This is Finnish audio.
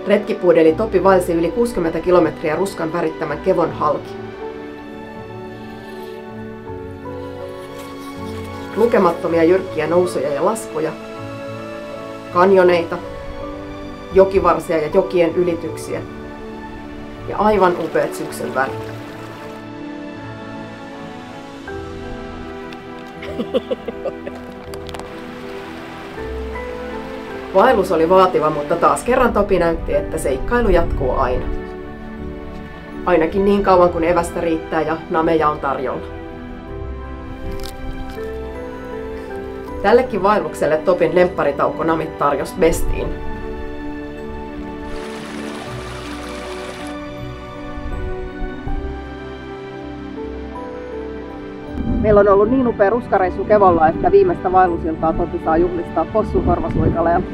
Retkipuudeli Topi vaelsi yli 60 kilometriä ruskan värittämän Kevon halki. Lukemattomia jyrkkiä nousuja ja laskuja, kanjoneita, jokivarsia ja jokien ylityksiä ja aivan upeat syksyn värit. Vaellus oli vaativa, mutta taas kerran Topi näytti, että seikkailu jatkuu aina. Ainakin niin kauan kuin evästä riittää ja nameja on tarjolla. Tällekin vaellukselle Topin lempparitauko namit tarjosi bestiin. Meillä on ollut niin upea ruskareissu Kevolla, että viimeistä vaellusiltaa Topi saa juhlistaa possunkorvasuikaleella.